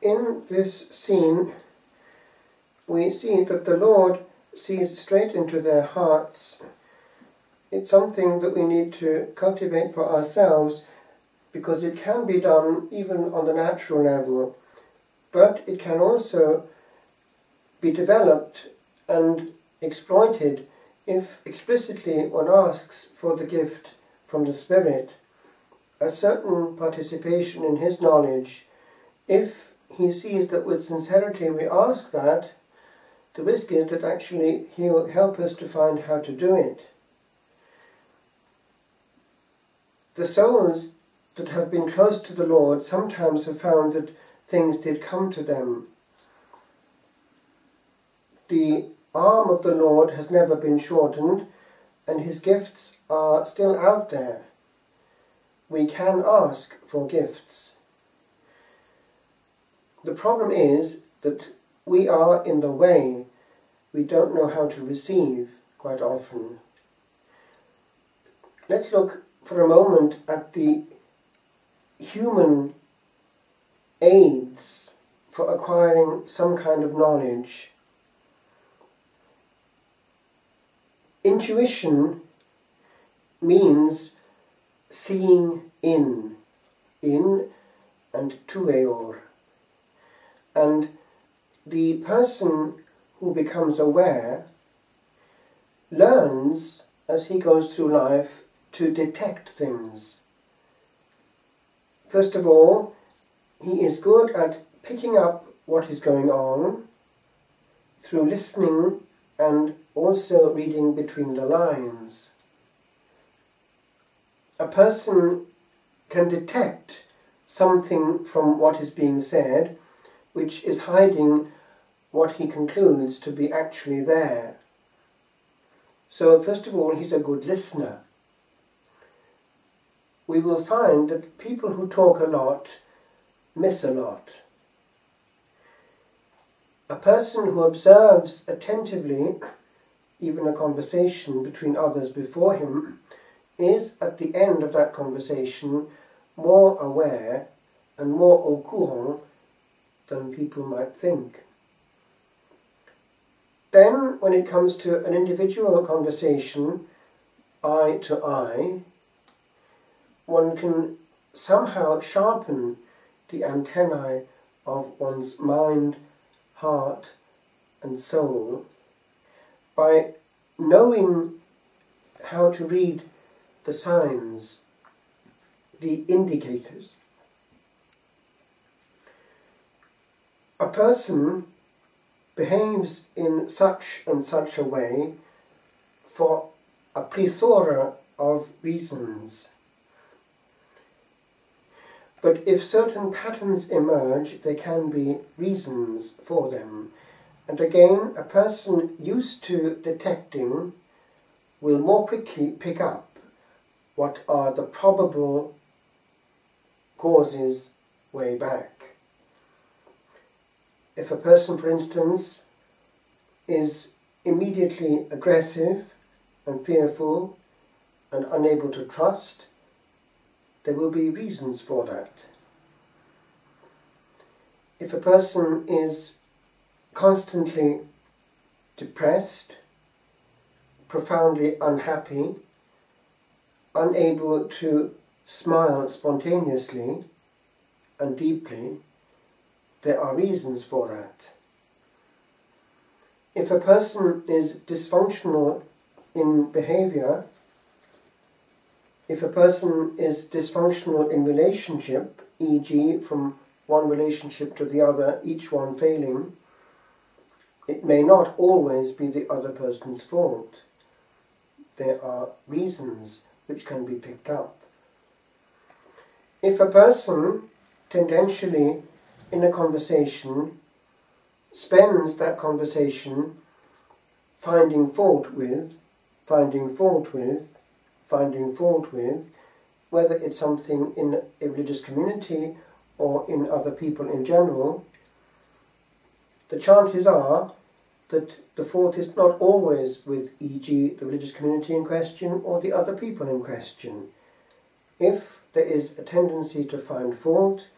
in this scene we see that the Lord sees straight into their hearts. It's something that we need to cultivate for ourselves, because it can be done even on the natural level, but it can also be developed and exploited if explicitly one asks for the gift from the Spirit, a certain participation in His knowledge. If He sees that with sincerity we ask that, the risk is that actually He'll help us to find how to do it. The souls that have been close to the Lord sometimes have found that things did come to them. The arm of the Lord has never been shortened, and His gifts are still out there. We can ask for gifts. The problem is that we are in the way. We don't know how to receive quite often. Let's look for a moment at the human aids for acquiring some kind of knowledge. Intuition means seeing in and tueor. And the person who becomes aware learns as he goes through life to detect things. First of all, he is good at picking up what is going on through listening and also reading between the lines. A person can detect something from what is being said which is hiding what he concludes to be actually there. So first of all, he's a good listener. We will find that people who talk a lot miss a lot. A person who observes attentively even a conversation between others before him is at the end of that conversation more aware and more au courant than people might think. Then, when it comes to an individual conversation, eye to eye, one can somehow sharpen the antennae of one's mind, heart and soul by knowing how to read the signs, the indicators. A person behaves in such and such a way for a plethora of reasons. But if certain patterns emerge, there can be reasons for them. And again, a person used to detecting will more quickly pick up what are the probable causes way back. If a person, for instance, is immediately aggressive and fearful and unable to trust, there will be reasons for that. If a person is constantly depressed, profoundly unhappy, unable to smile spontaneously and deeply, there are reasons for that. If a person is dysfunctional in behavior, if a person is dysfunctional in relationship, e.g. from one relationship to the other, each one failing, it may not always be the other person's fault. There are reasons which can be picked up. If a person tendentially in a conversation spends that conversation finding fault with, whether it's something in a religious community or in other people in general, the chances are that the fault is not always with, e.g., the religious community in question or the other people in question. If there is a tendency to find fault,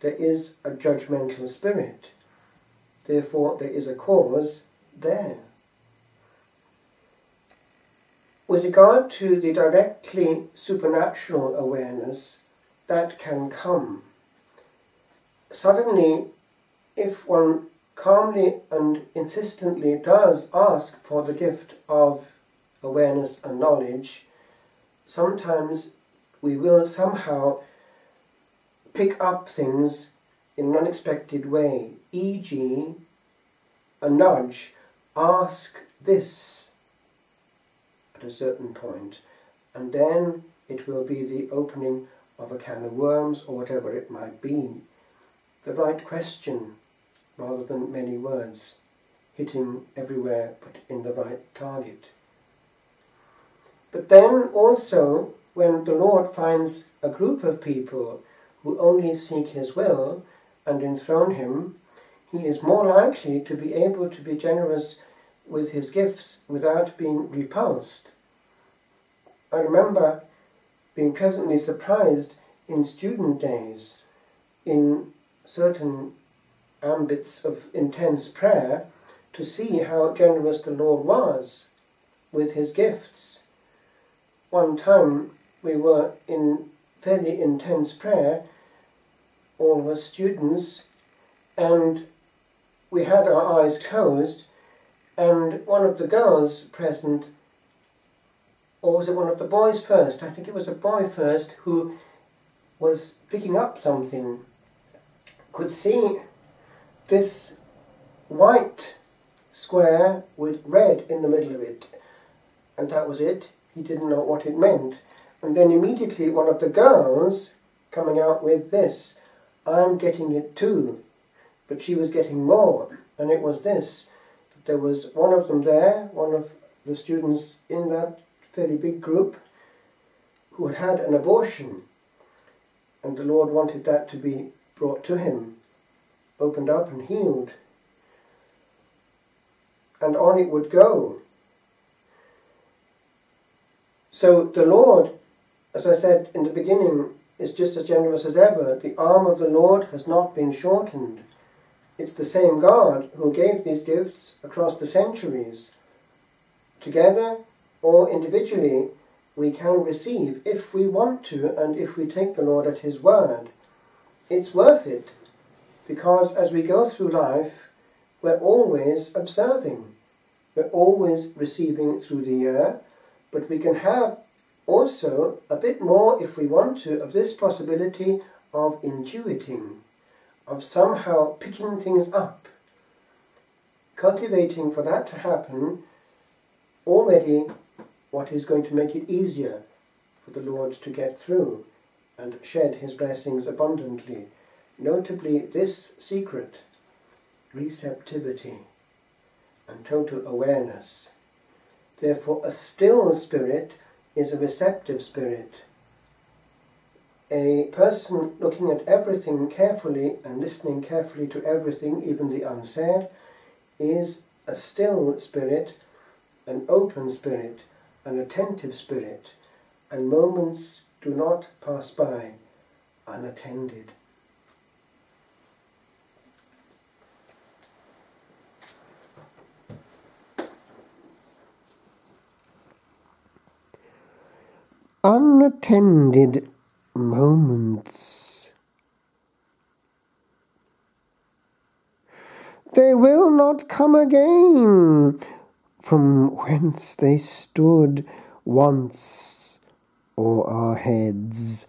there is a judgmental spirit. Therefore, there is a cause there. With regard to the directly supernatural awareness, that can come. Suddenly, if one calmly and insistently does ask for the gift of awareness and knowledge, sometimes we will somehow pick up things in an unexpected way, e.g. a nudge, ask this at a certain point, and then it will be the opening of a can of worms or whatever it might be. The right question rather than many words, hitting everywhere but in the right target. But then also, when the Lord finds a group of people who only seek His will and enthrone Him, He is more likely to be able to be generous with His gifts without being repulsed. I remember being pleasantly surprised in student days, in certain ambits of intense prayer, to see how generous the Lord was with His gifts. One time we were in fairly intense prayer, all of us students, and we had our eyes closed, and one of the girls present, or was it one of the boys first? I think it was a boy first who was picking up something, could see this white square with red in the middle of it, and that was it. He didn't know what it meant. And then immediately one of the girls coming out with this, I'm getting it too. But she was getting more, and it was this. There was one of them there, one of the students in that fairly big group, who had had an abortion, and the Lord wanted that to be brought to him, opened up and healed. And on it would go. So the Lord, as I said in the beginning, is just as generous as ever. The arm of the Lord has not been shortened. It's the same God who gave these gifts across the centuries. Together or individually, we can receive if we want to and if we take the Lord at His word. It's worth it, because as we go through life, we're always observing. We're always receiving through the year, but we can have also a bit more, if we want to, of this possibility of intuiting, of somehow picking things up, cultivating for that to happen already what is going to make it easier for the Lord to get through and shed His blessings abundantly. Notably this secret, receptivity and total awareness. Therefore, a still spirit is a receptive spirit. A person looking at everything carefully and listening carefully to everything, even the unsaid, is a still spirit, an open spirit, an attentive spirit, and moments do not pass by unattended. Unattended moments. They will not come again from whence they stood once o'er our heads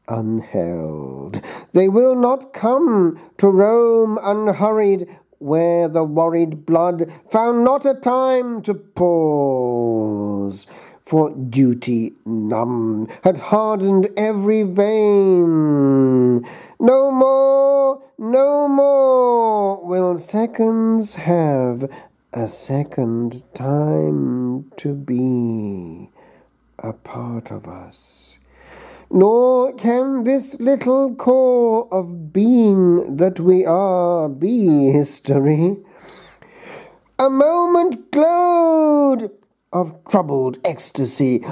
unheld. They will not come to roam unhurried where the worried blood found not a time to pause. For duty numb had hardened every vein. No more will seconds have a second time to be a part of us. Nor can this little core of being that we are be history. A moment glowed of troubled ecstasy,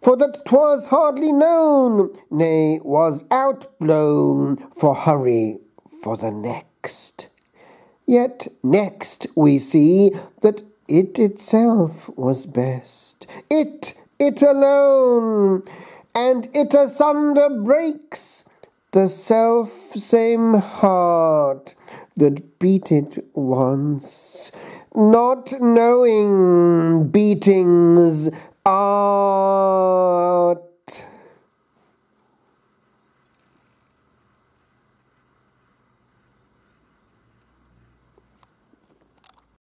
for that 'twas hardly known, nay, was outblown for hurry, for the next. Yet next we see that it itself was best. It alone, and it asunder breaks the self-same heart that beat it once, not knowing beatings are